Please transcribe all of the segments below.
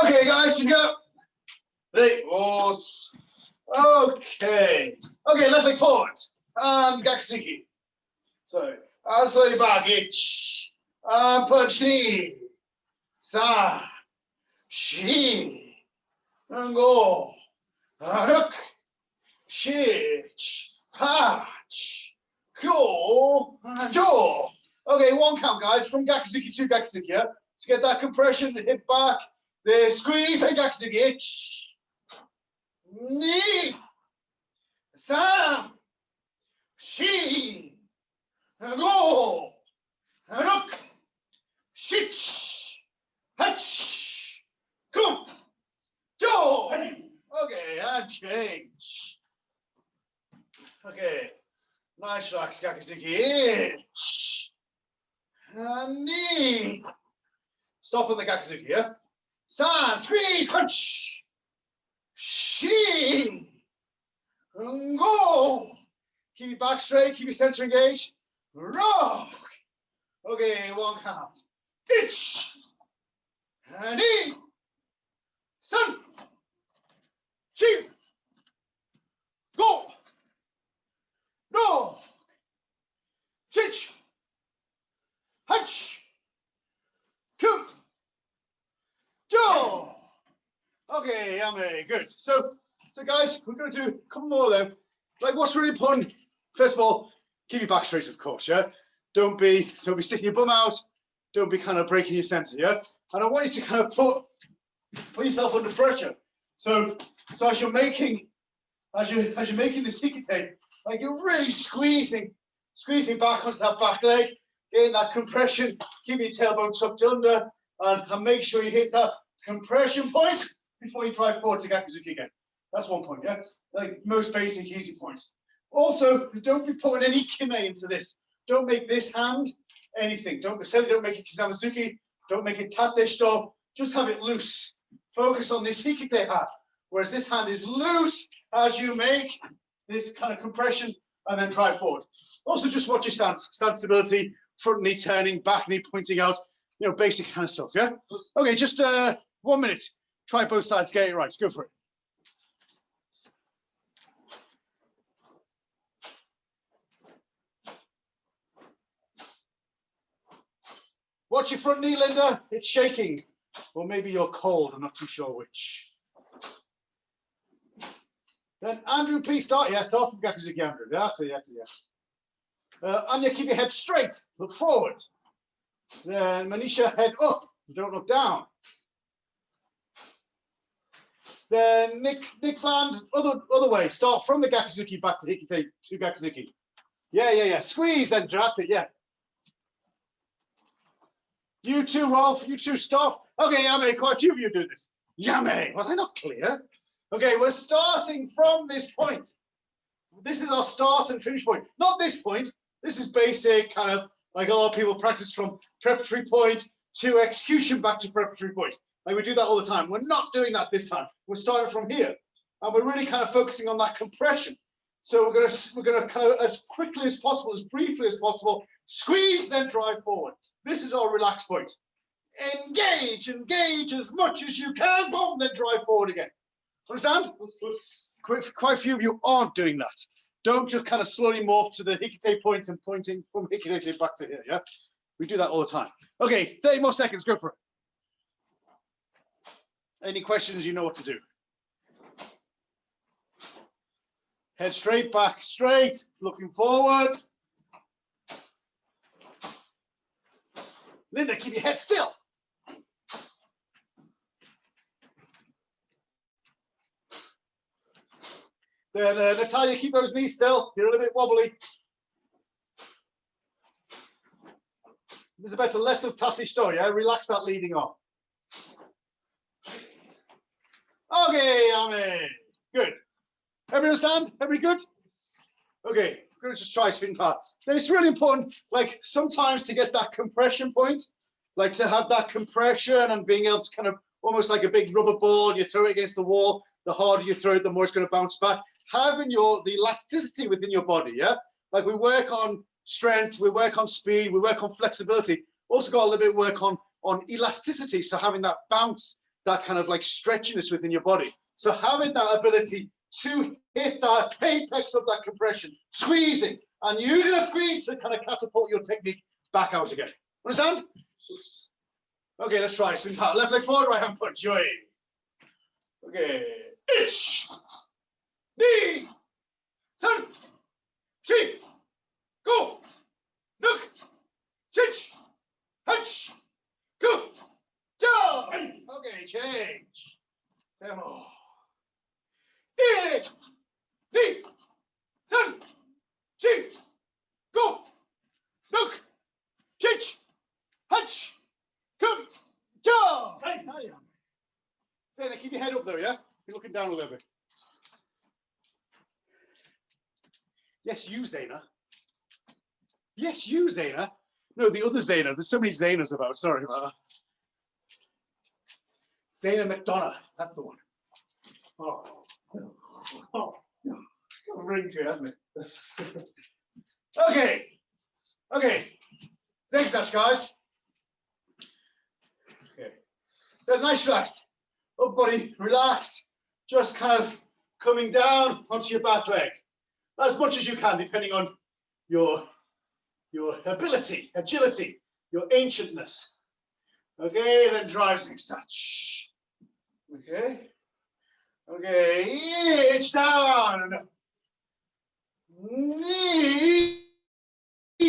Okay, guys, you go. Ready? Okay. Okay, left leg forward. And Gaksuki. So, and slowly back. Itch. And punch knee. Sa. Shi. And go. And hook. Shich. Patch. Kyo. And jaw. Okay, one count, guys, from Gaksuki to Gaksuki. Yeah? To get that compression, the hip back. The squeeze, and Gaksuki. Knee. Sa. Shi. Go. Look. Shich. Hatch. Come. Go. Okay, and change. Okay. Nice relax, Gaksuki. And knee. Stop on the Gaksuki, yeah? San, squeeze, punch. Shi. And go. Keep your back straight, keep your center engaged. Rock. Okay, one count. Itch. And knee. Sun. Chi. Go. No. Chich. Hutch. Come. Joe. Okay, yummy, good. So guys, we're going to do a couple more of them. Like, what's really important? First of all, keep your back straight, of course. Yeah. Don't be sticking your bum out. Don't be kind of breaking your center. Yeah. And I want you to kind of put yourself under pressure. So as you're making this hikite, like you're really squeezing back onto that back leg, getting that compression, keep your tailbone tucked under, and make sure you hit that compression point before you drive forward to Gaksuki again. That's one point, yeah? Like most basic, easy points. Also, don't be putting any kime into this. Don't make this hand anything. Don't make it Kizamazuki. Don't make it tate shito. Just have it loose. Focus on this hikite hand. Whereas this hand is loose as you make this kind of compression and then drive forward. Also, just watch your stance. Stance stability, front knee turning, back knee pointing out, you know, basic kind of stuff, yeah? Okay, just 1 minute. Try both sides, get it right. Go for it. Watch your front knee, Linda. It's shaking. Or maybe you're cold. I'm not too sure which. Then Andrew, please start. Yeah, start from Gaksuki, Andrew. That's it, yeah. Anya, keep your head straight. Look forward. Then Manisha, head up. You don't look down. Then Nick Land, other way. Start from the Gaksuki back to Hikite to Gaksuki. Yeah. Squeeze then, that's it, yeah. You too, Rolf. You too, stop. Okay, Yame, quite a few of you do this. Yame, was I not clear? Okay, we're starting from this point. This is our start and finish point. Not this point. This is basic, kind of like a lot of people practice from preparatory point to execution back to preparatory point. Like we do that all the time. We're not doing that this time. We're starting from here. And we're really kind of focusing on that compression. So we're gonna kind of, as quickly as possible, as briefly as possible, squeeze, then drive forward. This is our relax point. Engage as much as you can, boom, then drive forward again. Understand? Quite a few of you aren't doing that. Don't just kind of slowly morph to the hikite point and pointing from hikite back to here, yeah? We do that all the time. Okay, 30 more seconds, go for it. Any questions, you know what to do. Head straight, back straight, looking forward. Linda, keep your head still. Then Natalia, keep those knees still. You're a little bit wobbly. There's a better less of tate shito, yeah? Relax that leading on. Okay, Ame. Good. Everybody understand? Everybody good? Okay, we're going to just try spin part. Then it's really important, like sometimes to get that compression point, like to have that compression and being able to kind of almost like a big rubber ball, you throw it against the wall, the harder you throw it, the more it's going to bounce back. Having the elasticity within your body, yeah? Like we work on strength, we work on speed, we work on flexibility. Also got a little bit of work on on elasticity. So having that bounce, that kind of like stretchiness within your body. So having that ability to hit that apex of that compression, squeezing and using a squeeze to kind of catapult your technique back out again. Understand? Okay, let's try. Swing hard. Left leg forward, right hand punch. Joy. Okay. Itch. Knee. Turn. Cheek. Go. Look. Chich. Hunch. Go. Jump. Okay, change. Demo. Itch. Knee. Turn. Cheek. Go. Look. Chich. Hunch. Come, jump! Hey, Zaina, keep your head up there, yeah? You're looking down a little bit. Yes, you, Zaina. Yes, you, Zaina. No, the other Zaina. There's so many Zainas about. Sorry about that. Zaina McDonough. That's the one. Oh, ring to it, hasn't it? Okay. Zigzag, guys. Then nice relaxed. Up body, relax. Just kind of coming down onto your back leg. As much as you can, depending on your ability, agility, your ancientness. Okay, then drive zig touch. Okay. Itch down. Knee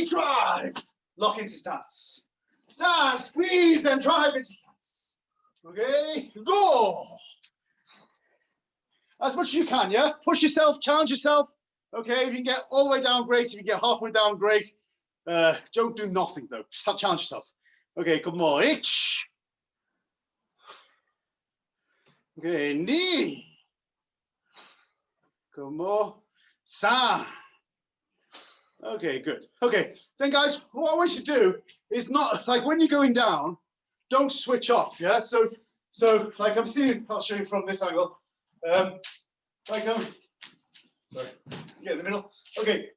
drive. Lock into stance. Stand, squeeze, then drive into stance. Okay, go. As much as you can, yeah? Push yourself, challenge yourself. Okay, if you can get all the way down, great. If you get halfway down, great. Don't do nothing though. Just challenge yourself. Okay, couple more. Itch. Okay, knee. Couple more. Sand. Okay, good. Okay, then guys, what I want you to do is not like when you're going down, don't switch off, yeah? So like I'm seeing, I'll show you from this angle. Sorry, get in the middle. Okay,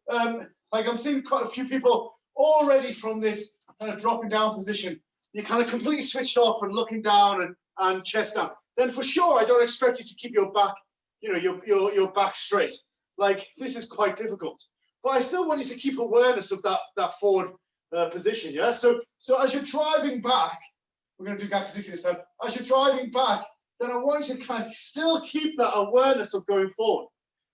like I'm seeing quite a few people already from this kind of dropping down position. You're kind of completely switched off and looking down and chest down. Then for sure, I don't expect you to keep your back, you know, your back straight. Like this is quite difficult. But I still want you to keep awareness of that forward position, yeah? So as you're driving back, we're going to do Gakuzuki this time. As you're driving back, then I want you to kind of still keep that awareness of going forward.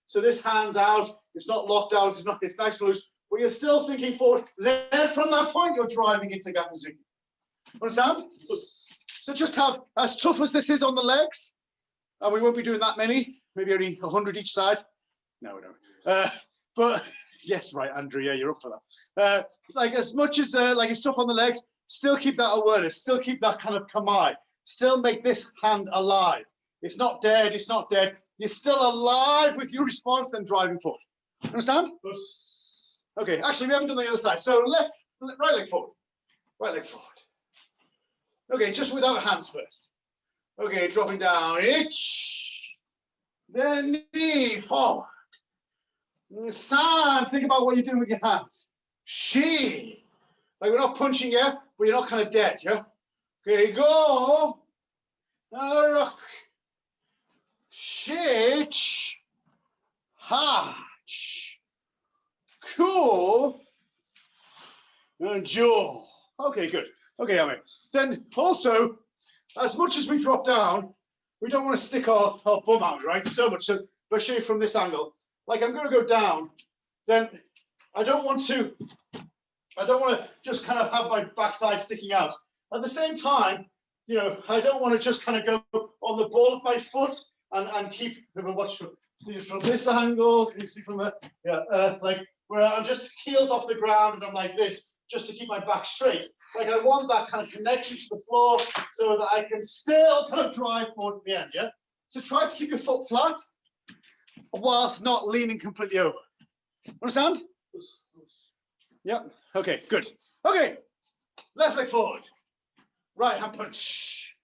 So this hand's out, it's not locked out, it's nice and loose, but you're still thinking forward. Then from that point, you're driving into Gakuzuki. Understand? So just have, as tough as this is on the legs, and we won't be doing that many, maybe only 100 each side. No, we don't. But yes, right, Andrew, yeah, you're up for that. Like as much as like it's tough on the legs, still keep that awareness, still keep that kind of kamae, still make this hand alive. It's not dead, it's not dead. You're still alive with your response, then driving forward. Understand? Okay, actually, we haven't done the other side. So right leg forward, right leg forward. Okay, just without hands first. Okay, dropping down, itch. Then knee forward. San, think about what you're doing with your hands. She. Like we're not punching yet, but you're not kind of dead, yeah? Okay, go. Rock. Shich. Hatch. Cool. And jaw. Okay, good. Okay, I mean, then also, as much as we drop down, we don't want to stick our bum out, right? So much. So if I show you from this angle, like I'm going to go down, then I don't want to just kind of have my backside sticking out. At the same time, you know, I don't want to just kind of go on the ball of my foot and keep, watch from this angle, can you see from there? Yeah, like where I'm just heels off the ground and I'm like this, just to keep my back straight. Like I want that kind of connection to the floor so that I can still kind of drive forward at the end, yeah? So try to keep your foot flat whilst not leaning completely over. Understand? Yeah, okay, good. Okay, left leg forward, right hand punch.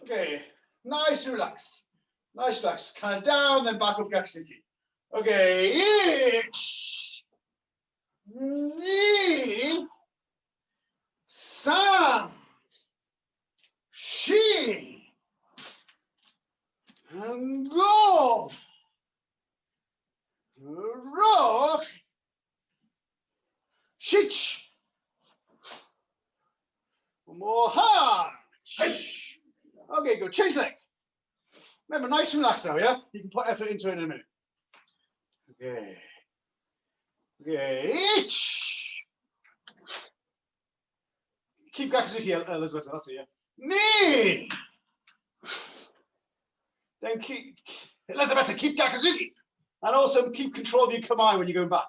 Okay, nice and relaxed. Nice relax, kind of down, then back up Gakuzuki. Okay, itch. Knee. San. Okay, good. Change leg. Remember, nice and relaxed now, yeah? You can put effort into it in a minute. Okay. Okay. Keep Gakazuki, Elizabeth. That's it, yeah. Knee. Then keep, Elizabeth, keep Gakazuki. And also keep control of your kamae when you're going back.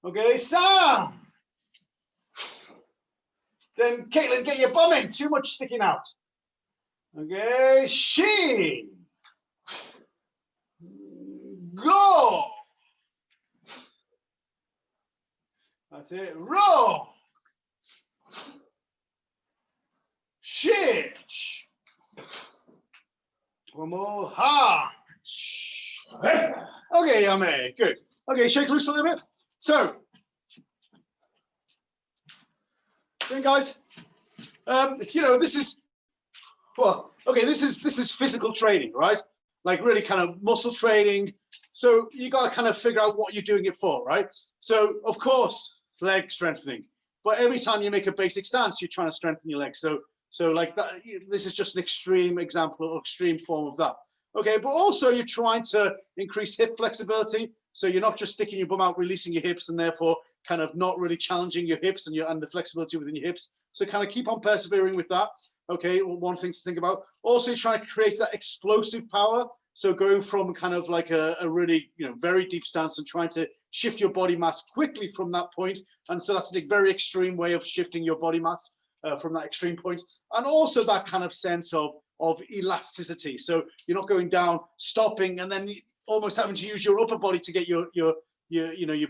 Okay, Sam. Then Caitlin, get your bum in. Too much sticking out. Okay, she. Go. That's it. Roll. Shit. One more. Ha. Okay, Yame. Good. Okay, shake loose a little bit. So, then guys, you know, this is, well, okay, this is physical training, right? Like really kind of muscle training. So you got to kind of figure out what you're doing it for, right? So of course, leg strengthening, but every time you make a basic stance, you're trying to strengthen your legs. So like that, this is just an extreme example or extreme form of that. Okay, but also you're trying to increase hip flexibility. So you're not just sticking your bum out, releasing your hips, and therefore kind of not really challenging your hips and the flexibility within your hips. So kind of keep on persevering with that. Okay, one thing to think about. Also, you're trying to create that explosive power. So going from kind of like a really, you know, very deep stance and trying to shift your body mass quickly from that point. And so that's a very extreme way of shifting your body mass from that extreme point. And also that kind of sense of elasticity. So you're not going down, stopping, and then almost having to use your upper body to get your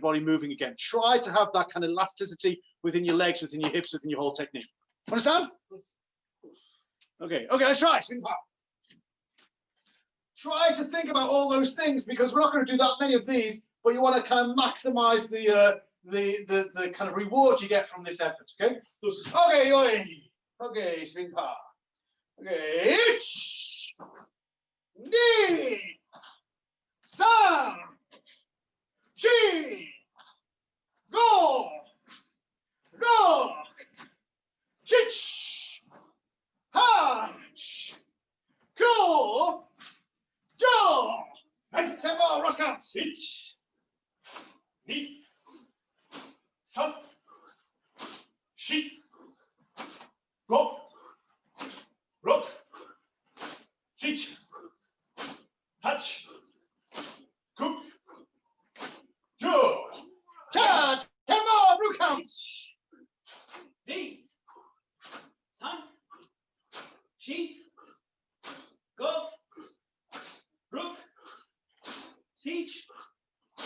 body moving again. Try to have that kind of elasticity within your legs, within your hips, within your whole technique. Understand? Okay, let's try. Swing power. Try to think about all those things because we're not going to do that many of these, but you want to kind of maximize the kind of reward you get from this effort. Okay. Okay, swing power. Okay, knee, san, chi, go, rock, chich, hunch, go, jaw. Nice. 10 more, Ross counts. 1, 2, 3, 4, 5, 6, 7, 8, 9, 10. 10 more, root counts. 2, 3, 4, 5, 6, 7, 8,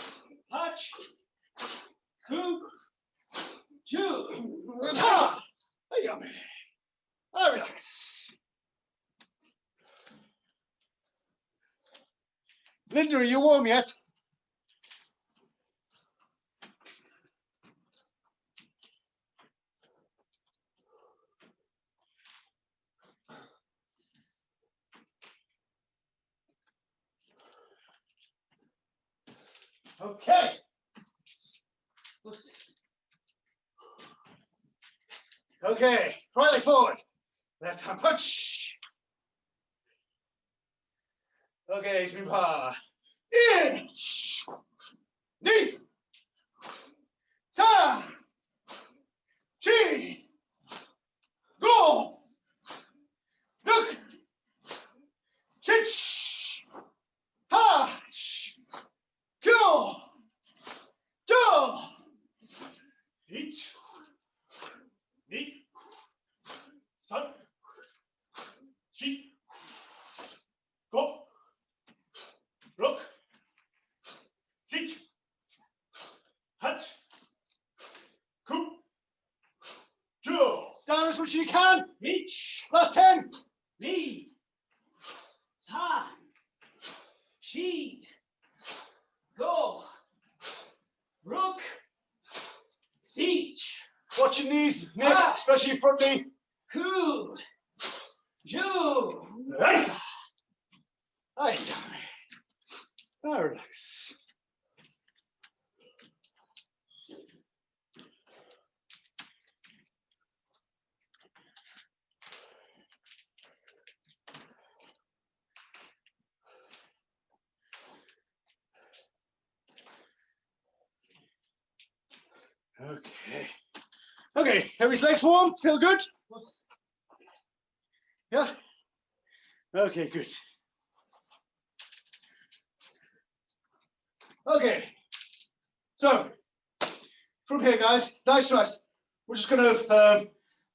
9, 10. Yummy. Relax. Linda, are you warm yet? Okay. Okay, right leg forward. Left hand punch. Okay, spin power. Inch. Knee. Tan. Chi. Go. Look. Chich. Hatch. Go. Do. Eat. Knee. San. Chi. Go. Rock. Sit. Hut. Coup. Jaw. Down as much as you can. Reach. Last 10. Knee. San. Chi. Go. Rook. Siege. Watch your knees, Nick, especially your front knee. Coup. Ju. Nice. Ay, oh, relax. Okay, everybody's legs warm, feel good? Yeah? Okay, good. Okay, so from here, guys, nice rest. We're just gonna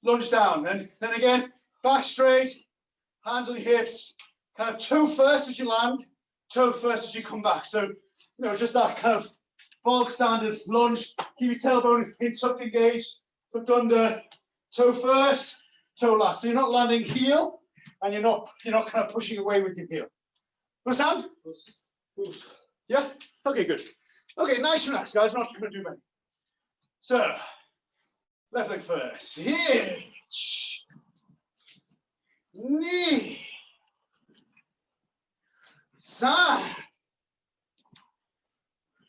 lunge down, then again, back straight, hands on your hips, kind of toe first as you land, toe first as you come back. So, you know, just that kind of bog standard lunge. Keep your tailbone in tucked engaged, tucked under, toe first, toe last. So you're not landing heel, and you're not kind of pushing away with your heel. Understand? Yeah. Okay, good. Okay, nice and relaxed, guys. Not going to do many. So, left leg first. Hitch. Knee. Side.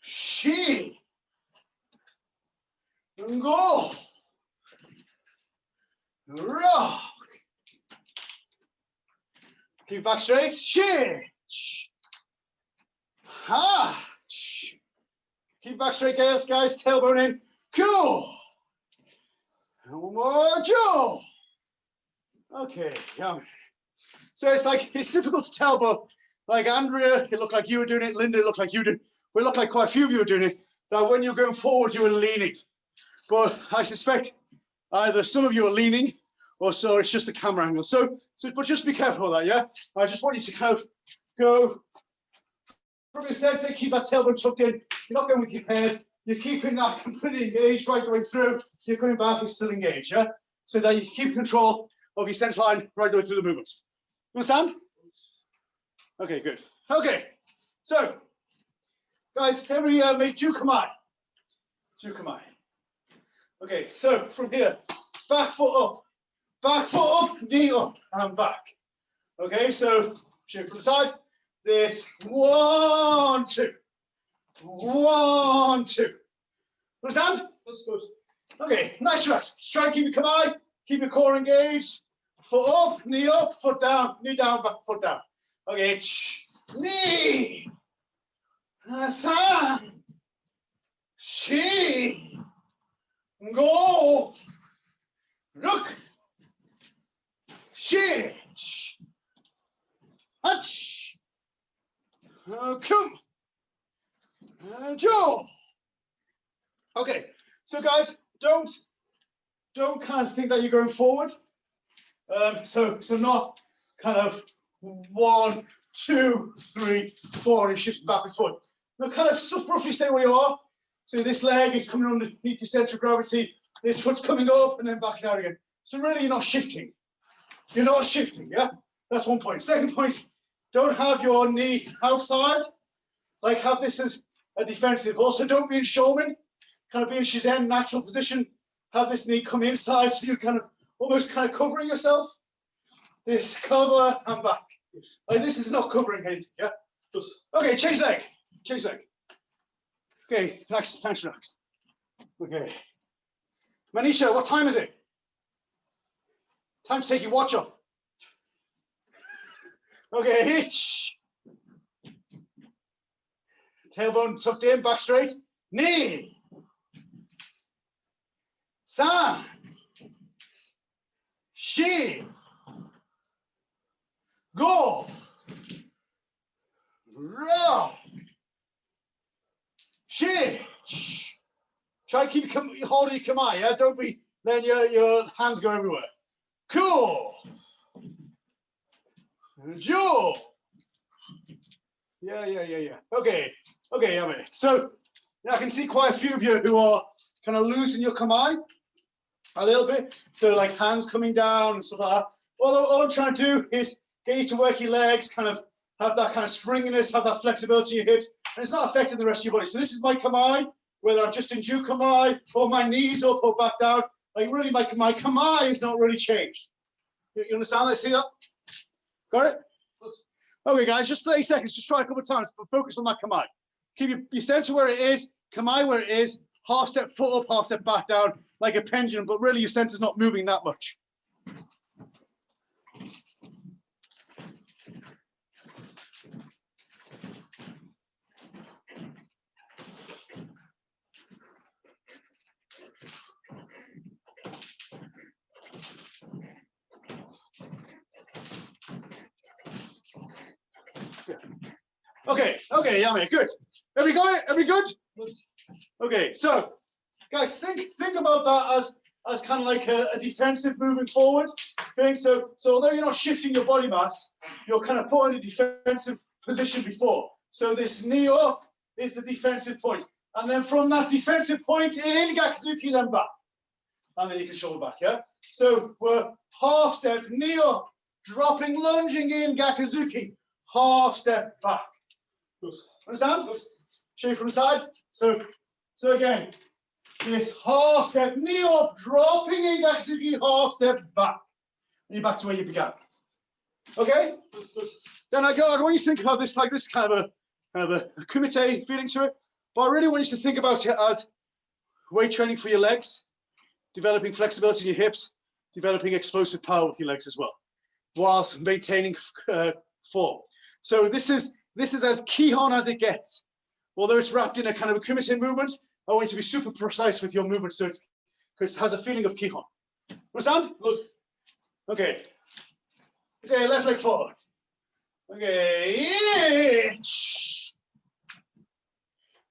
She. And go. Rock. Keep back straight. Hitch. Ha. Keep back straight, guys. Tailbone in. Cool. And one more. Joe. Okay, yum. So it's difficult to tell, but like Andrea, it looked like you were doing it. Linda, it looked like you did. We looked like quite a few of you were doing it. That when you're going forward, you were leaning. But I suspect either some of you are leaning, or so it's just the camera angle. So but just be careful of that, yeah. I just want you to kind of go from your center, keep that tailbone tucked in. You're not going with your head. You're keeping that completely engaged right the way through. You're coming back, it's still engaged, yeah? So that you keep control of your center line right the way through the movement. You understand? Okay, good. Okay, so, guys, everybody make Jukamai. Jukamai. Okay, so from here, back foot up, knee up, and back. Okay, so shape from the side. This 1, 2, 1, 2. Understand? That's good. Okay, nice rest. Try and keep your Kamai, keep your core engaged. Foot up, foot down, knee down, back, foot down. Okay, knee, san, shi, go, look, shi, hutch, come, Joe. Okay, so guys, don't kind of think that you're going forward. So not kind of 1, 2, 3, 4, and shift back and forward. Now kind of roughly stay where you are. So this leg is coming underneath your center of gravity. This foot's coming up and then back down again. So really you're not shifting. You're not shifting, yeah? That's one point. Second point, don't have your knee outside. Like have this as a defensive. Also don't be in Showman. Kind of be in Shizen, natural position. Have this knee come inside so you kind of almost kind of covering yourself. This cover and back. Like this is not covering anything, yeah? Okay, change leg. Change leg. Okay, next, next. Okay. Manisha, what time is it? Time to take your watch off. Okay, hitch. Tailbone tucked in, back straight. Knee. San. Shi. Go. Row. Shi. Try to keep hold of your kamai, yeah? Don't be letting your hands go everywhere. Cool. Joe. Yeah. Okay, yummy. So yeah, I can see quite a few of you who are kind of losing your kamai a little bit. So like hands coming down and stuff like that. All I'm trying to do is get you to work your legs, kind of have that kind of springiness, have that flexibility in your hips, and it's not affecting the rest of your body. So this is my kamai, whether I'm just in Ju kamai or my knees up or back down. Like really, my kamai is not really changed. You understand that? See that? Got it? Okay, guys, just 30 seconds. Just try a couple of times, but focus on that kamai. Keep your center where it is, kamai where it is, half step foot up, half step back down, like a pendulum, but really your center's not moving that much. Okay, yeah, mate, good. Every good? Okay, so guys, think about that as kind of like a defensive moving forward thing. So although you're not shifting your body mass, you're kind of put in a defensive position before. So this knee up is the defensive point. And then from that defensive point in, Gakuzuki, then back. And then you can shoulder back, yeah? So we're half step, knee up, dropping, lunging in, Gakuzuki, half step back. Understand? Show you from the side. So again, this half step, knee up, dropping in, Gakuzuki, half step back. And you're back to where you began. Okay? Then I want you to think about this like this kind of a kumite feeling to it. But I really want you to think about it as weight training for your legs, developing flexibility in your hips, developing explosive power with your legs as well, whilst maintaining form. So this is as Kihon as it gets. Although it's wrapped in a kind of a kumite movement, I want you to be super precise with your movement so because it has a feeling of Kihon. Understand? Okay. Okay, left leg forward. Okay.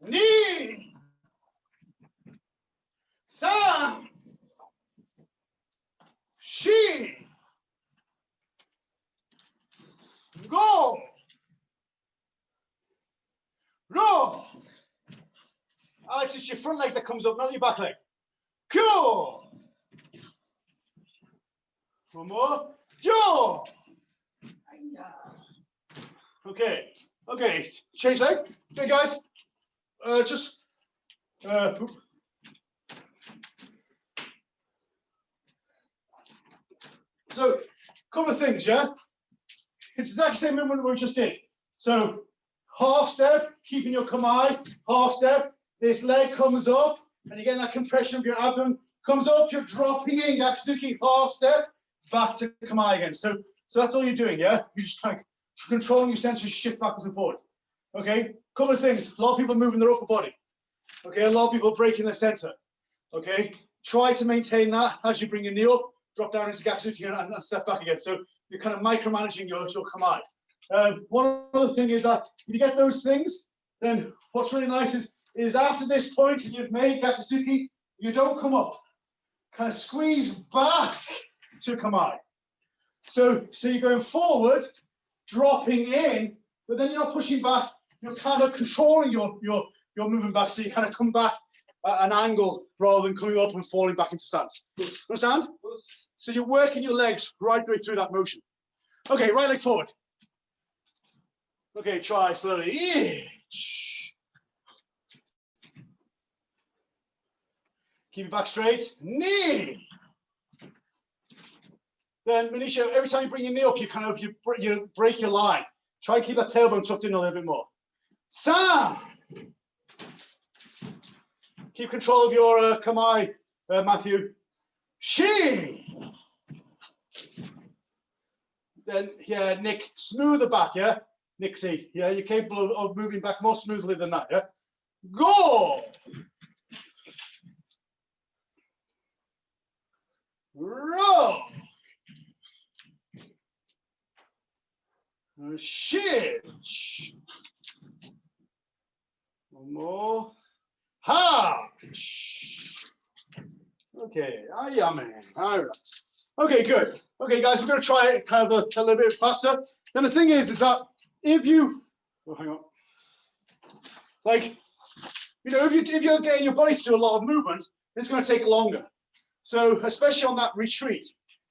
Knee. San. Shi. Go. Roll. Alex, it's your front leg that comes up, not your back leg. Cool. One more. Jaw. Okay. Okay. Change leg. Okay, guys. So, a couple of things, yeah? It's exactly the same movement we just did. So, half step, keeping your kamae, half step, this leg comes up, and you get that compression of your abdomen, comes up, you're dropping in, Gakuzuki, half step, back to kamae again. So that's all you're doing, yeah? You're just like controlling your sensory shift backwards and forwards. Okay, couple of things. A lot of people moving their upper body. Okay, a lot of people breaking their center. Okay, try to maintain that as you bring your knee up, drop down into Gakuzuki and step back again. So you're kind of micromanaging your kamae. One other thing is that if you get those things, then what's really nice is after this point and you've made Gakuzuki, you don't come up. Kind of squeeze back to kamae. So you're going forward, dropping in, but then you're not pushing back. You're kind of controlling your movement back, so you kind of come back at an angle rather than coming up and falling back into stance. Understand? So you're working your legs right the way through that motion. Okay, right leg forward. Okay, try slowly. Keep your back straight. Knee. Then, Manisha, every time you bring your knee up, you break your line. Try and keep that tailbone tucked in a little bit more. San. Keep control of your kamae, Matthew. Shi. Then, yeah, Nick, smoother back, yeah? Nixie, yeah, you're capable of moving back more smoothly than that, yeah? Go. Roll. Shit. One more. Ha. Okay. Yeah, man. All right. Okay, good. Okay, guys, we're going to try it kind of a little bit faster. And the thing is that if you, hang on, like, you know, if you're getting your body to do a lot of movement, it's going to take longer. So, especially on that retreat,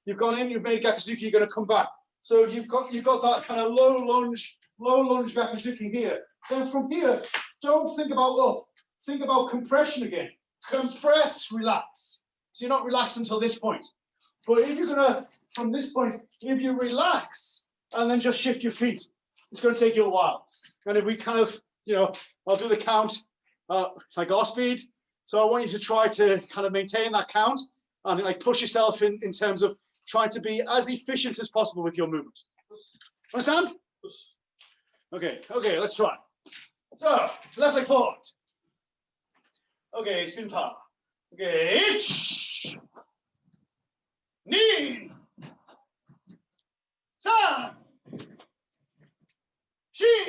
you've gone in, you've made Gakuzuki, you're going to come back. So you've got that kind of low lunge Gakuzuki here. Then from here, don't think about up. Think about compression again. Compress, relax. So you're not relaxed until this point. But if you're gonna, from this point, if you relax and then just shift your feet, it's gonna take you a while. And if we kind of, you know, I'll do the count like our speed. So I want you to try to kind of maintain that count and like push yourself in terms of trying to be as efficient as possible with your movement. Understand? Okay, let's try. So, left leg forward. Okay, spin power. Okay, knee. San. Shi.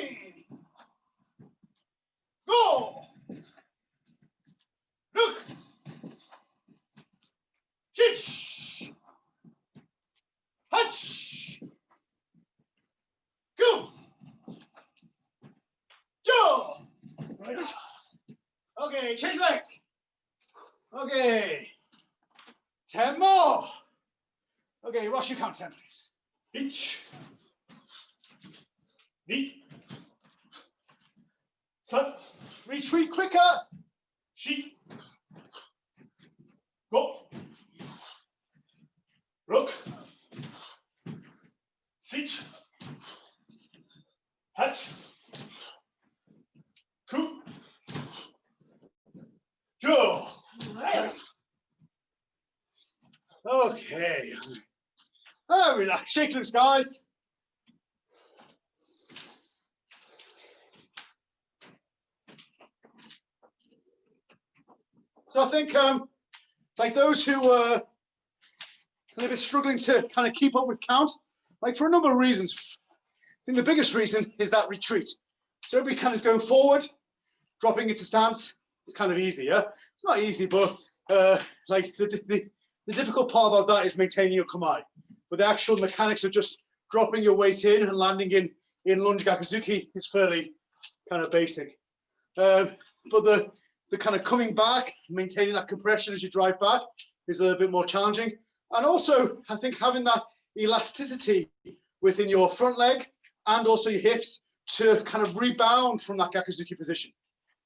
Okay, change leg. Okay. 10 more. Okay, Ross, you count 10, please. Each. Knee. Sun. Retreat quicker. Sheep. Go. Rook. Sit. Hatch. Coup. Joe. Okay. Oh, relax. Shake loose, guys. So I think, like those who are a little bit struggling to kind of keep up with count, like for a number of reasons. I think the biggest reason is that retreat. So everybody kind of is going forward, dropping into stance. It's kind of easy, yeah? It's not easy, but like the difficult part about that is maintaining your kamae. But the actual mechanics of just dropping your weight in and landing in lunge gakuzuki is fairly kind of basic. But the kind of coming back, maintaining that compression as you drive back is a little bit more challenging. And also, I think having that elasticity within your front leg and also your hips to kind of rebound from that gakuzuki position.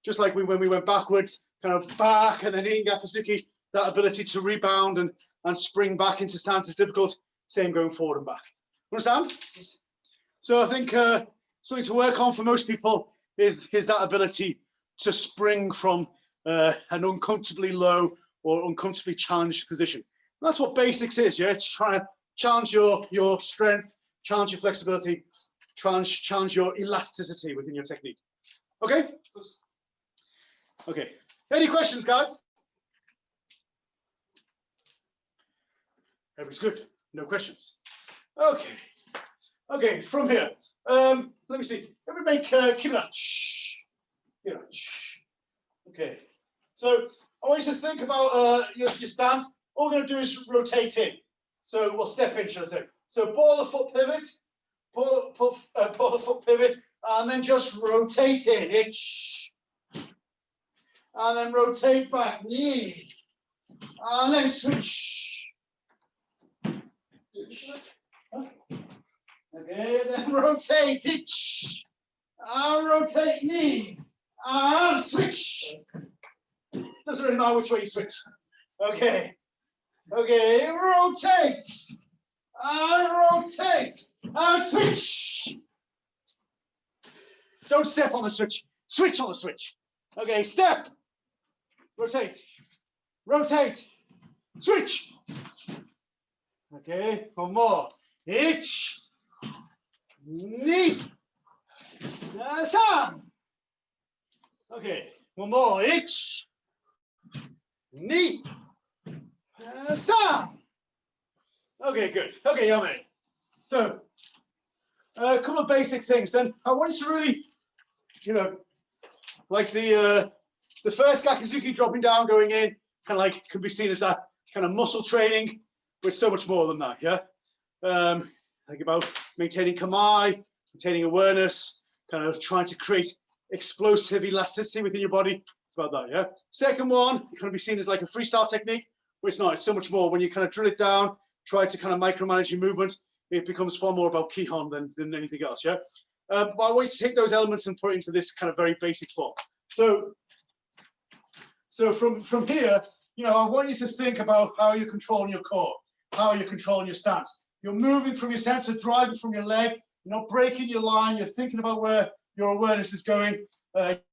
Just like when we went backwards, kind of back and then in gakuzuki, that ability to rebound and spring back into stance is difficult. Same going forward and back. Understand? So I think something to work on for most people is that ability to spring from an uncomfortably low or uncomfortably challenged position. And that's what basics is, yeah? It's trying to challenge your strength, challenge your flexibility, challenge your elasticity within your technique. Okay? Okay. Any questions, guys? Everybody's good. No questions. Okay. Okay, from here. Let me see. Everybody make kibura. Okay. So I want you to think about your stance. All we're going to do is rotate in. So we'll step in, should I say. So ball of foot pivot, ball of foot pivot, and then just rotate in. And then rotate back, knee. And then switch. Okay, then rotate it. And rotate knee. And switch. Doesn't really matter which way you switch. Okay. Okay, rotate. And rotate. And switch. Don't step on the switch. Switch on the switch. Okay, step. Rotate. Rotate. Switch. Okay, one more. Itch. Knee. San. Okay, one more. Itch. Knee. San. Okay, good. Okay, yummy. So, a couple of basic things. Then I want you to really, like the first gakuzuki dropping down, going in, kind of like can be seen as that kind of muscle training, but so much more than that. Yeah. Like about maintaining kamae, maintaining awareness, kind of trying to create explosive elasticity within your body. It's about that, yeah? Second one, it can be seen as like a freestyle technique, but it's not. It's so much more. When you kind of drill it down, try to kind of micromanage your movement, it becomes far more about kihon than anything else, yeah? But I want you to take those elements and put it into this kind of very basic form. So from here, I want you to think about how you're controlling your core, how you're controlling your stance. You're moving from your center, driving from your leg. You're not breaking your line. You're thinking about where your awareness is going,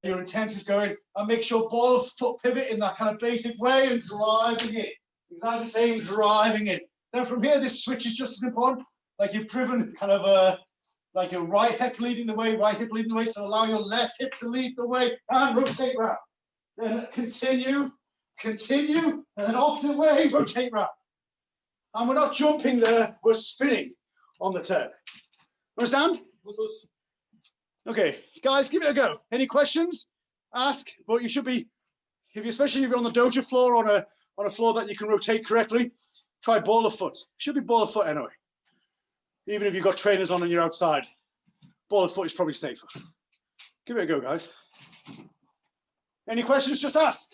your intent is going, and make sure ball of foot pivot in that kind of basic way and driving in. Exactly the same, driving in. Then from here, this switch is just as important. Like you've driven kind of like your right hip leading the way, so allow your left hip to lead the way and rotate round. Then continue, and then opposite way, rotate round. And we're not jumping there, we're spinning on the turn. Understand? Okay, guys, give it a go. Any questions? Ask, but you should be, especially if you're on the dojo floor, on a floor that you can rotate correctly, try ball of foot. Should be ball of foot anyway. Even if you've got trainers on and you're outside, ball of foot is probably safer. Give it a go, guys. Any questions, just ask.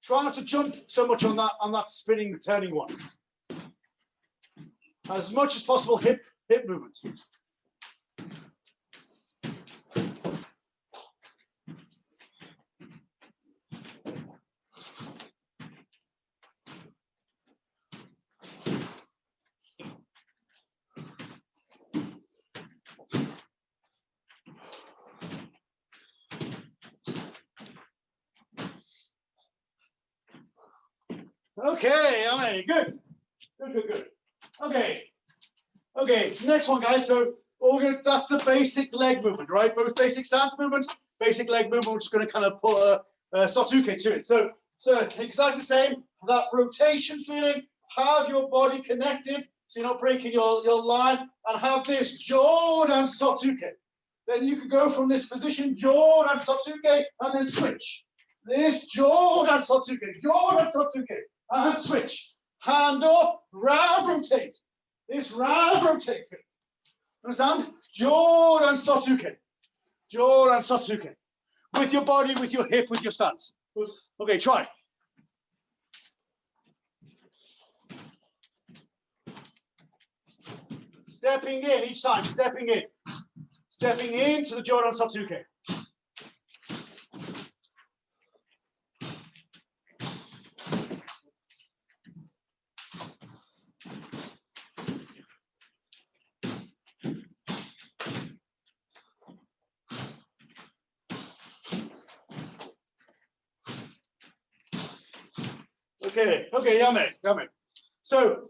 Try not to jump so much on that spinning, turning one. As much as possible, hip movement. Okay, good. Good. Okay, next one, guys. So that's the basic leg movement, right? Both basic stance movement, basic leg movement, which is going to kind of put a Sotsuke to it. So exactly the same, that rotation feeling, have your body connected, so you're not breaking your line, and have this Jordan Sotsuke. Then you could go from this position, Jordan Sotsuke, and then switch. This Jordan Sotsuke, and switch. Hand up, round rotate. This round rotate. Understand? Jordan Sotsuke. With your body, with your hip, with your stance. Okay, try. Stepping in each time, stepping in. Stepping into the Jordan Sotsuke. Okay, yummy. So,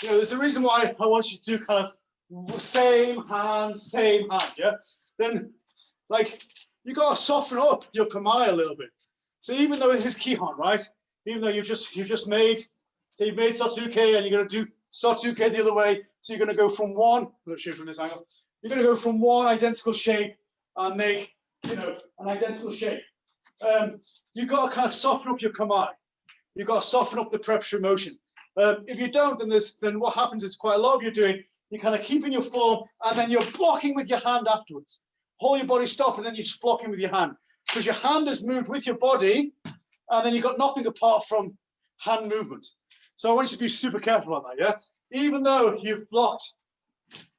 there's a reason why I want you to do kind of same hand, yeah? Then, like, you got to soften up your kamae a little bit. So even though it is Kihon, right? Even though you've just made, so you've made Sotsuke and you're going to do Sotsuke the other way. So you're going to go from one, let's show you from this angle. You're going to go from one identical shape and make, an identical shape. You've got to kind of soften up your kamae. You've got to soften up the preparatory motion. If you don't, then what happens is quite a lot of you're doing, you're kind of keeping your form and then you're blocking with your hand afterwards. Hold your body, stop, and then you're just blocking with your hand. Because your hand has moved with your body and then you've got nothing apart from hand movement. So I want you to be super careful about that, yeah? Even though you've blocked,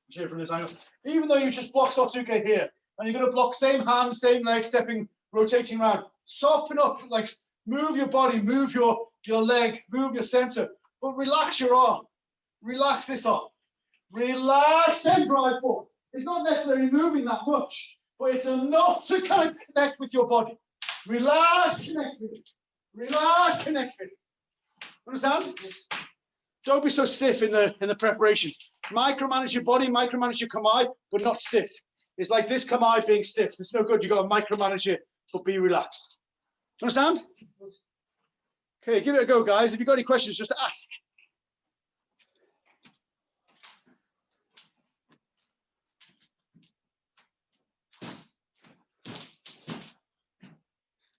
here from this angle, even though you just blocked Sotsuke here, and you're going to block same hand, same leg, stepping, rotating around, soften up, like move your body, move your leg, move your sensor, but relax your arm. Relax this arm. Relax and drive forward. It's not necessarily moving that much, but it's enough to kind of connect with your body. Relax, connect with it. Relax, connect with it. Understand? Don't be so stiff in the preparation. Micromanage your body, micromanage your kamae, but not stiff. It's like this kamae being stiff. It's no good. You've got to micromanage it, but be relaxed. Understand? Okay, give it a go, guys. If you've got any questions, just ask.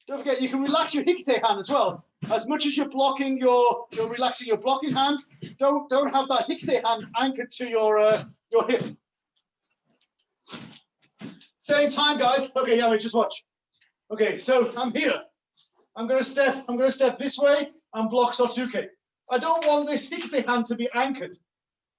Don't forget, you can relax your hikite hand as well. As much as you're blocking you're relaxing your blocking hand, don't have that hikite hand anchored to your hip. Same time, guys. Okay, yeah, just watch. Okay, so I'm here. I'm gonna step this way and block Sotsuke. I don't want this hikite hand to be anchored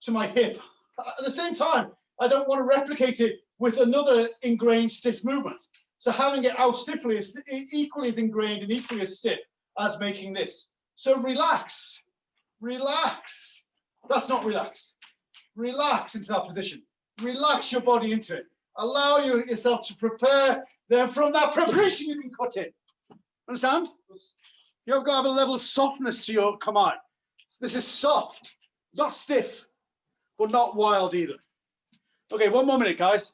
to my hip. At the same time, I don't want to replicate it with another ingrained stiff movement. So having it out stiffly is equally as ingrained and equally as stiff as making this. So relax. That's not relaxed. Relax into that position. Relax your body into it. Allow yourself to prepare. Then from that preparation, you can cut in. Understand? You've got to have a level of softness to your kamae. This is soft, not stiff, but not wild either. Okay, 1 more minute, guys.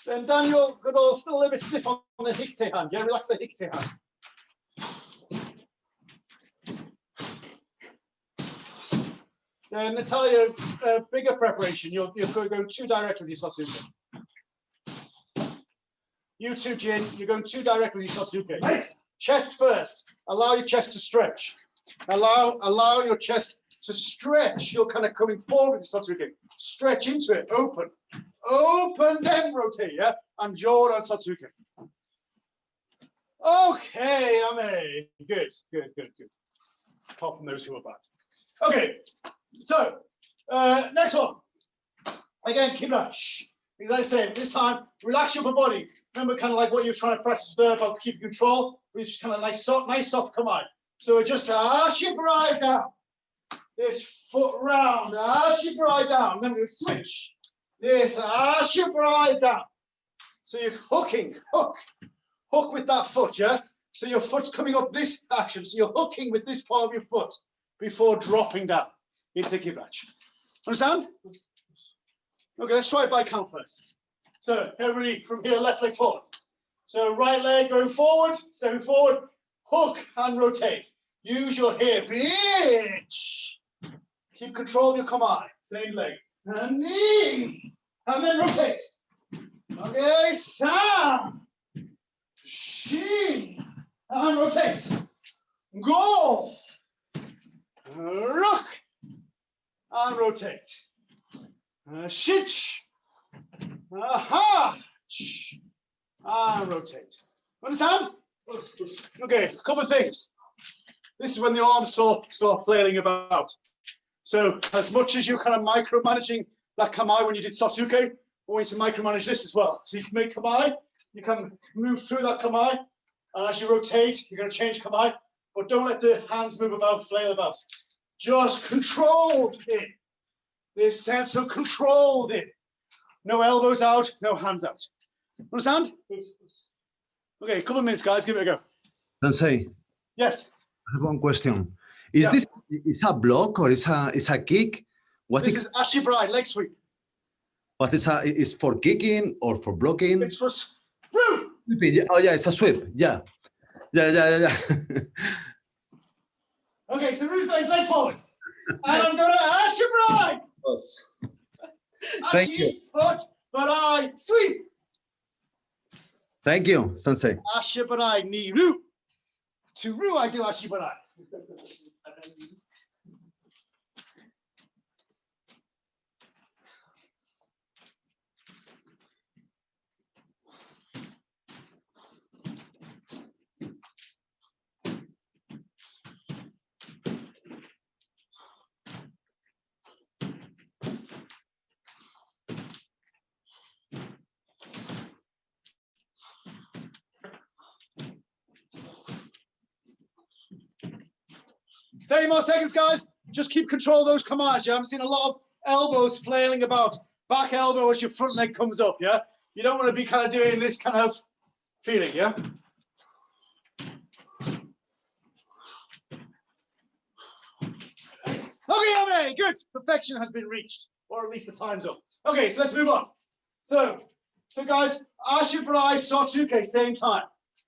Then Daniel, still a little bit stiff on the hikite hand. Yeah, relax the hikite hand. Then Natalia, bigger preparation. You're going too direct with your Satsuke. You too, Jin. You're going too direct with your Satsuke. Nice. Chest first. Allow your chest to stretch. Allow your chest to stretch. You're kind of coming forward with your Satsuke. Stretch into it. Open. Open, then rotate, yeah? And jaw on Satsuke. Okay, Ame. Good. Apart from those who are bad. Okay, so next one. Again, keep that. As I say, this time, relax your upper body. Remember kind of like what you're trying to practice there about keeping control, which is kind of nice soft command. So just Ashibarai down. This foot round, Ashibarai down. Then we switch. This Ashibarai down. So you're hooking, hook with that foot, yeah? So your foot's coming up this action. So you're hooking with this part of your foot before dropping down into Kibrach. Understand? Okay, let's try it by count first. So everybody from here, left leg forward. So right leg going forward, stepping forward, hook and rotate. Use your hip, bitch. Keep control of your command. Same leg. And knee. And then rotate. Okay, Sam. She. And rotate. Go. Rook. And rotate. Shitch. Aha. And rotate. Understand? Okay, a couple of things. This is when the arms start flailing about. So as much as you're kind of micromanaging that kamae when you did Satsuke, I want you to micromanage this as well. So you can make kamae, you can move through that kamae, and as you rotate, you're going to change kamae, but don't let the hands move about, flail about. Just controlled it. This sense of controlled it. No elbows out, no hands out. Understand? Okay, a couple of minutes, guys. Give it a go. Sensei, Yes. I have one question. Is this a block or is a kick? What This is Ashibarai, leg sweep. What is for kicking or for blocking? It's for woo! Sweeping. Oh yeah, it's a sweep. Yeah. Okay, so Ruth got his leg forward. And I'm going to Ashibarai. Yes. Thank you. Foot, but I sweep. Thank you, Sensei. Ashibarai, ni ru. To ru, I do Ashibarai. Thirty more seconds, guys. Just keep control of those commands. Yeah, I'm seeing a lot of elbows flailing about. Back elbow as your front leg comes up. Yeah, you don't want to be kind of doing this kind of feeling. Yeah. Okay, good. Perfection has been reached, or at least the time's up. Okay, so let's move on. So guys, Ashibarai, Satsuke, same time.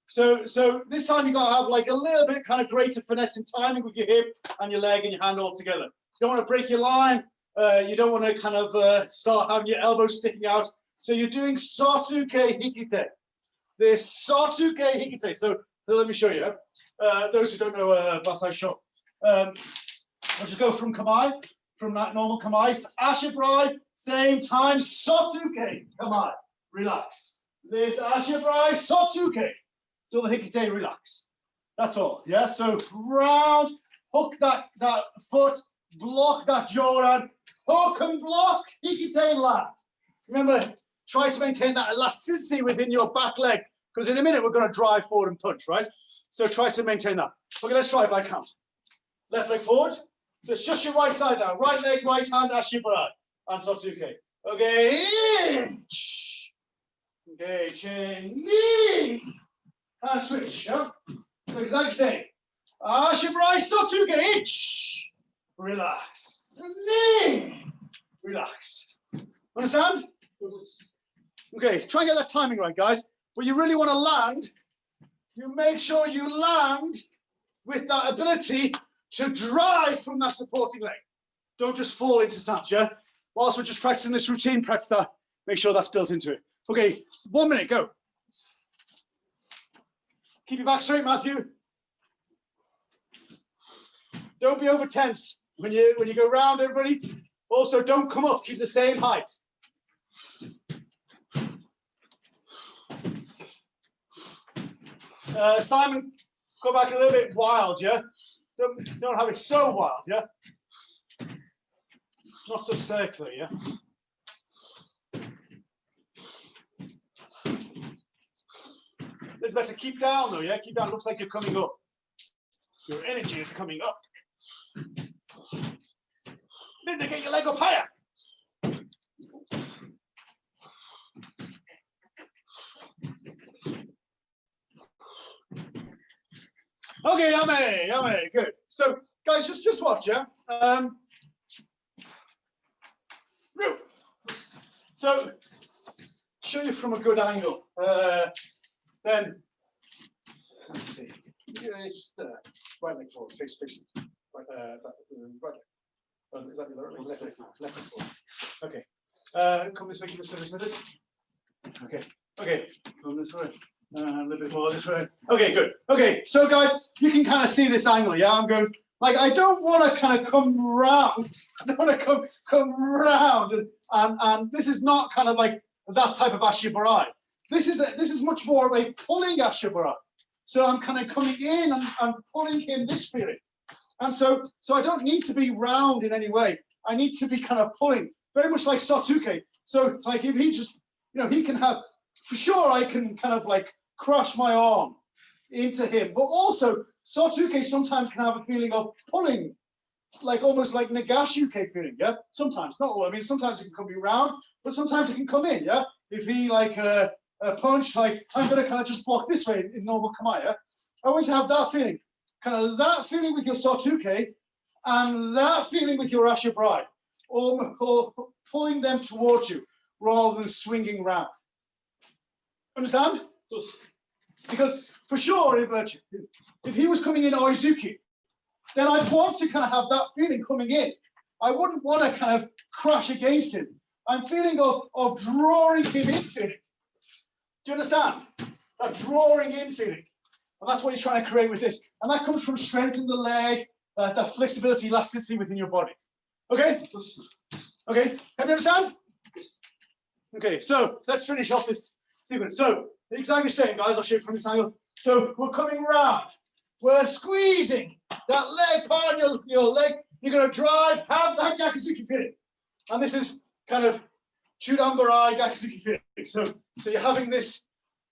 So this time you got to have like a little bit kind of greater finesse and timing with your hip and your leg and your hand all together. You don't want to break your line. You don't want to kind of start having your elbows sticking out. So you're doing Satsuke Hikite. This Satsuke Hikite. So let me show you. Those who don't know Basai Shop. I'll just go from Kamae, from that normal Kamae. Ashibarai, same time, Satsuke Kamae. Relax. This Ashibarai, Satsuke. Do the Hikite, relax. That's all. Yeah. So round, hook that foot, block that jaw, and hook and block, Hikite land. Remember, try to maintain that elasticity within your back leg, because in a minute we're going to drive forward and punch, right? So try to maintain that. Okay, let's try it by count. Left leg forward. So it's just your right side now. Right leg, right hand, Ashibarai, and Satsuke. Okay. Okay, chain, knee. And switch, yeah? So exactly same. Ashibarai, Satsuke, itch. Relax. Knee. Relax. Understand? Okay, try and get that timing right, guys. But you really want to land. You make sure you land with that ability to drive from that supporting leg. Don't just fall into snatch, yeah? Whilst we're just practicing this routine, practice that. Make sure that's built into it. Okay, 1 minute, go. Keep your back straight, Matthew. Don't be over tense when you go round, everybody. Also, don't come up, keep the same height. Simon, go back a little bit wild, yeah? Don't have it so wild, yeah? Not so circular, yeah? It's better keep down though, yeah? Keep down, looks like you're coming up. Your energy is coming up. Linda, get your leg up higher. Okay, yummy, good. So, guys, just watch, yeah? So, show you from a good angle. Then, let's see. Right leg forward, face. Right leg. Oh, is that your right leg? Left leg forward. Okay. Come this way, keep this. Okay. Come this way. A little bit more this way. Okay, good. Okay, so guys, you can kind of see this angle, yeah? I'm going, like, I don't want to kind of come round. I don't want to come round. And this is not kind of like that type of Ashibarai. This is much more of a pulling Ashibarai. So I'm kind of coming in and I'm pulling him this feeling. And so I don't need to be round in any way. I need to be kind of pulling, very much like Sotuke. So like if he just, he can have, for sure I can kind of like crush my arm into him. But also Sotuke sometimes can have a feeling of pulling, like almost like Nagashuke feeling, yeah? Sometimes, not all. I mean, sometimes it can come round, but sometimes it can come in, yeah? If he like a punch, like I'm gonna kind of just block this way in normal Kamae, I want you to have that feeling. Kind of that feeling with your Sotuke and that feeling with your Ashibarai, or pulling them towards you rather than swinging round. Understand? Because for sure, if he was coming in Oizuki, then I'd want to kind of have that feeling coming in. I wouldn't want to kind of crash against him. I'm feeling of drawing him in feeling. Do you understand? That drawing in feeling. And that's what you're trying to create with this. And that comes from strengthening the leg, that flexibility, elasticity within your body. Okay? Okay, can you understand? Okay, so let's finish off this sequence. So, exactly the same, guys. I'll show you from this angle. So, we're coming round. We're squeezing that leg part of your leg. You're going to drive, have that Gakuzuki feeling. And this is kind of Chudambarai Gakuzuki feeling. So you're having this,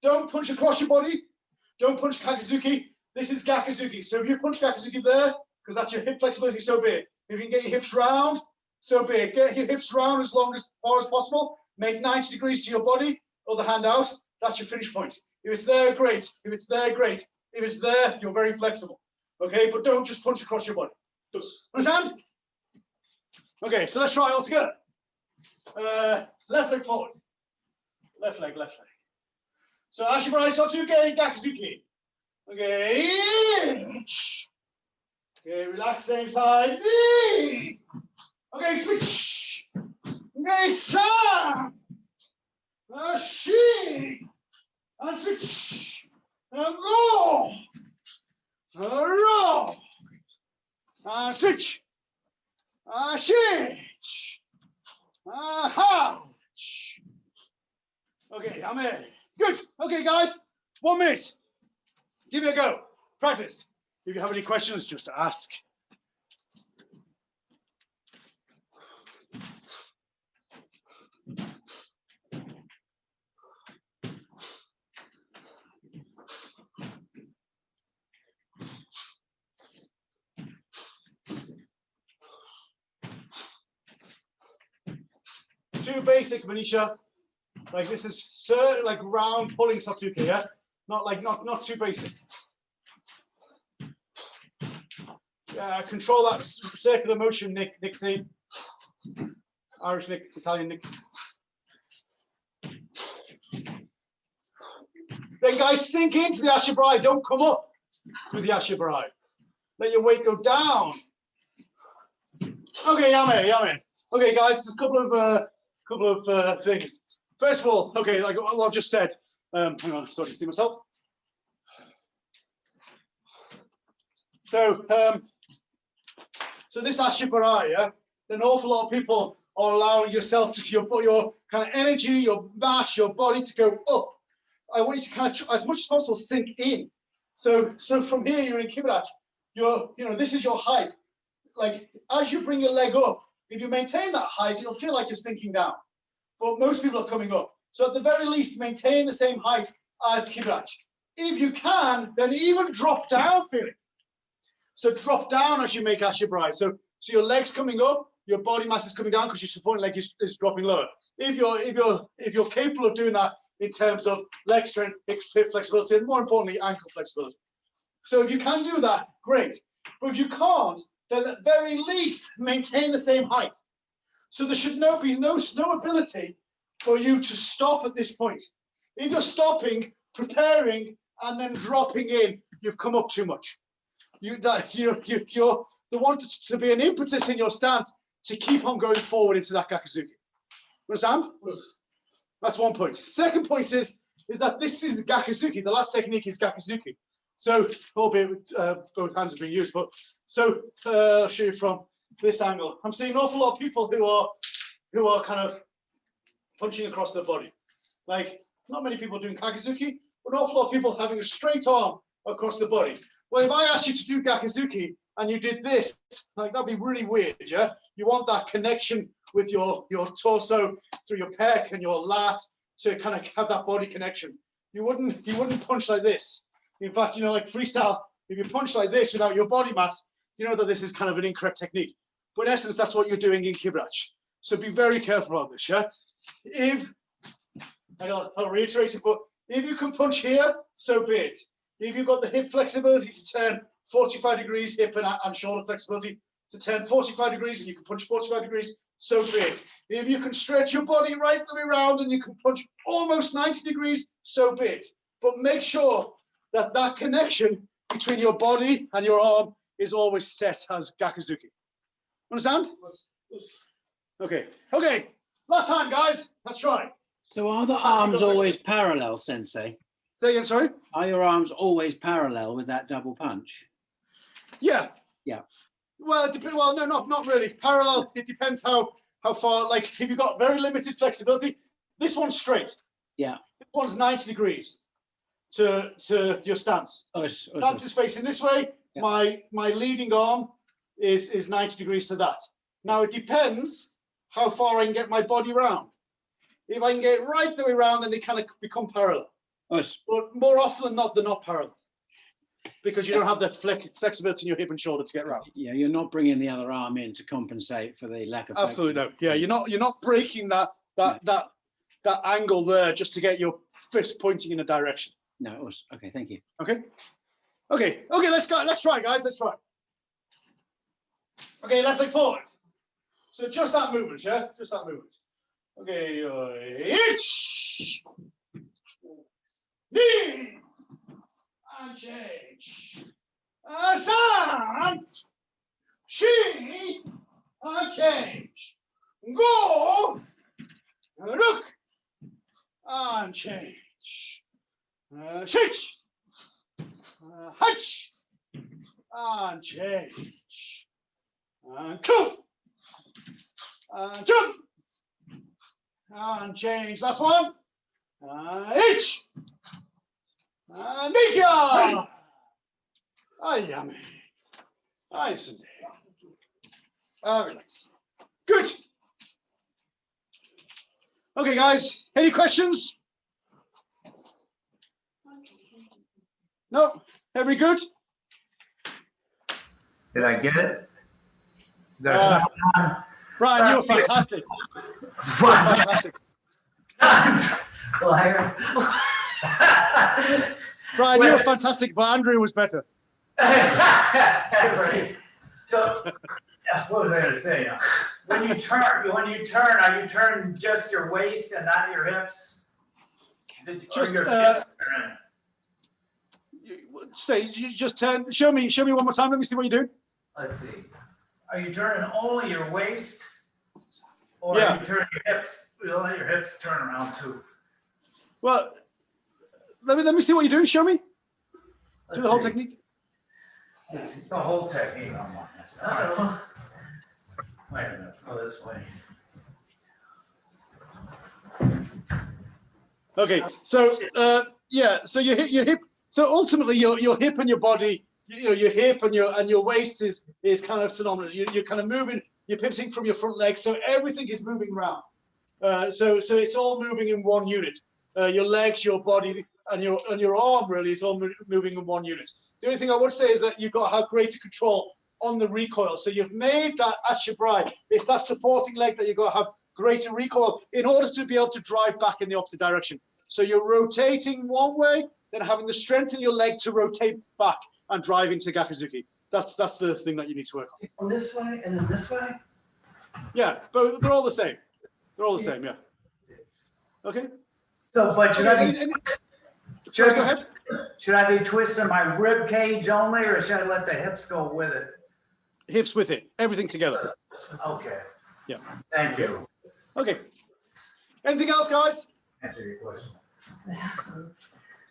don't punch across your body. Don't punch Gakuzuki. This is Gakuzuki. So if you punch Gakuzuki there, because that's your hip flexibility, so be it. If you can get your hips round, so be it. Get your hips round as far as possible. Make 90 degrees to your body, other hand out. That's your finish point. If it's there, great. If it's there, great. If it's there, you're very flexible. Okay, but don't just punch across your body. Understand? Okay, so let's try it all together. Left leg forward. Left leg. So Ashibarai Sotuke Gakuzuki. Okay. Okay, relax same side. Okay, switch. Okay, san. Shi. And switch. And roll. Roll. And switch. Switch. Ouch. Okay, I'm in. Good. Okay, guys, 1 minute. Give it a go. Practice. If you have any questions, just ask. Too basic, Manisha. Like this is like round pulling Sotuke, yeah? Not too basic. Yeah, control that circular motion, Nick C. Irish Nick, Italian Nick. Then guys, sink into the Ashibarai. Don't come up with the Ashibarai. Let your weight go down. Okay, yummy. Okay, guys, there's a couple of things. First of all, okay, like what I've just said. Hang on, sorry, to see myself. So, so this HDKI, yeah, an awful lot of people are allowing yourself to your kind of energy, your mass, your body to go up. I want you to kind of, as much as possible, sink in. So from here, you're in Kibrat. This is your height. Like as you bring your leg up, if you maintain that height, you'll feel like you're sinking down. But most people are coming up. So at the very least, maintain the same height as Kibrat. If you can, then even drop down feeling. So drop down as you make HDKI. So your legs coming up, your body mass is coming down because your supporting leg is dropping lower. If you're capable of doing that in terms of leg strength, hip flexibility, and more importantly, ankle flexibility. So if you can do that, great. But if you can't, then at very least maintain the same height. So there should be no ability for you to stop at this point. If you're stopping, preparing, and then dropping in, you've come up too much. You're the want to be an impetus in your stance to keep on going forward into that Gakuzuki. Understand? That's one point. Second point is that this is Gakuzuki. The last technique is Gakuzuki. So, albeit both hands are being used, but so I'll show you from this angle. I'm seeing an awful lot of people who are kind of punching across their body. Like not many people doing Gakuzuki, but an awful lot of people having a straight arm across the body. Well, if I asked you to do Gakuzuki and you did this, like that'd be really weird, yeah? You want that connection with your torso through your pec and your lat to kind of have that body connection. You wouldn't punch like this. In fact, like freestyle, if you punch like this without your body mass, you know that this is kind of an incorrect technique. But in essence, that's what you're doing in Kibrat. So be very careful about this, yeah? I'll reiterate it, but if you can punch here, so be it. If you've got the hip flexibility to turn 45 degrees, hip and shoulder flexibility to turn 45 degrees, and you can punch 45 degrees, so be it. If you can stretch your body right the way around and you can punch almost 90 degrees, so be it. But make sure that connection between your body and your arm is always set as Gakuzuki. Understand? Okay. Last time, guys. Let's try. So are the arms always parallel, Sensei? Say again, sorry? Are your arms always parallel with that double punch? Yeah. Yeah. Well, no, not really. Parallel, it depends how far, like if you've got very limited flexibility, this one's straight. Yeah. This one's 90 degrees to your stance. Stance is facing this way. Yeah. My leading arm is 90 degrees to that. Now it depends how far I can get my body round. If I can get right the way around, then they kind of become parallel. But more often than not, they're not parallel because you don't have the flexibility in your hip and shoulder to get around. Yeah, you're not bringing the other arm in to compensate for the lack of. Absolutely no. Yeah, you're not breaking that angle there just to get your fist pointing in a direction. No. Okay. Thank you. Okay. Let's go. Let's try, guys. Let's try. Okay, left leg forward. So just that movement, yeah, just that movement. Okay, hitch, knee, and change. San, she, and change. Go, look, and change. Switch, hatch, and change. And two, and jump, and change. Last one. Hitch, and Nika. Ay, yummy. Nice and very nice. Good. Okay, guys. Any questions? No. Every good? Did I get it? Brian, you were fantastic. Fantastic. Brian, you were fantastic, but Andrew was better. Right. So, what was I going to say? When you turn, are you turning just your waist and not your hips? You just turn. Show me one more time. Let me see what you do. Let's see. are you turning only your waist? Or Yeah. are you turning your hips? You'll let your hips turn around too. Well, let me see what you're doing. Show me. Do Let's the whole see. technique. It's the whole technique on one. All right. Wait a minute, go this way. Okay, so yeah, so your hip. So ultimately, your hip and your body, your hip and your waist is kind of synonymous. You're kind of moving. You're pivoting from your front leg, so everything is moving around. So it's all moving in one unit. Your legs, your body, and your arm really is all moving in one unit. The only thing I would say is that you've got to have greater control on the recoil. So you've made that as your bride. It's that supporting leg that you've got to have greater recoil in order to be able to drive back in the opposite direction. So you're rotating one way, then having the strength in your leg to rotate back and drive into Gakuzuki. That's the thing that you need to work on. On this way and then this way? Yeah, but they're all the same. They're all the same, yeah. Okay. So, but should I be, Sorry, go ahead. should I be twisting my rib cage only, or should I let the hips go with it? Hips with it, everything together. Okay. Yeah. Thank you. Okay. Anything else, guys? Answer your question.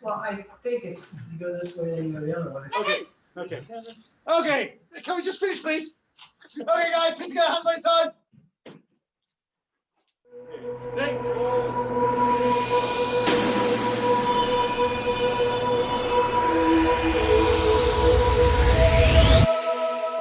Well, I think it's, you go this way and you go the other way. Okay. Okay. Okay. Can we just finish, please? Okay, guys, put together, hands by your side. Nick, pause.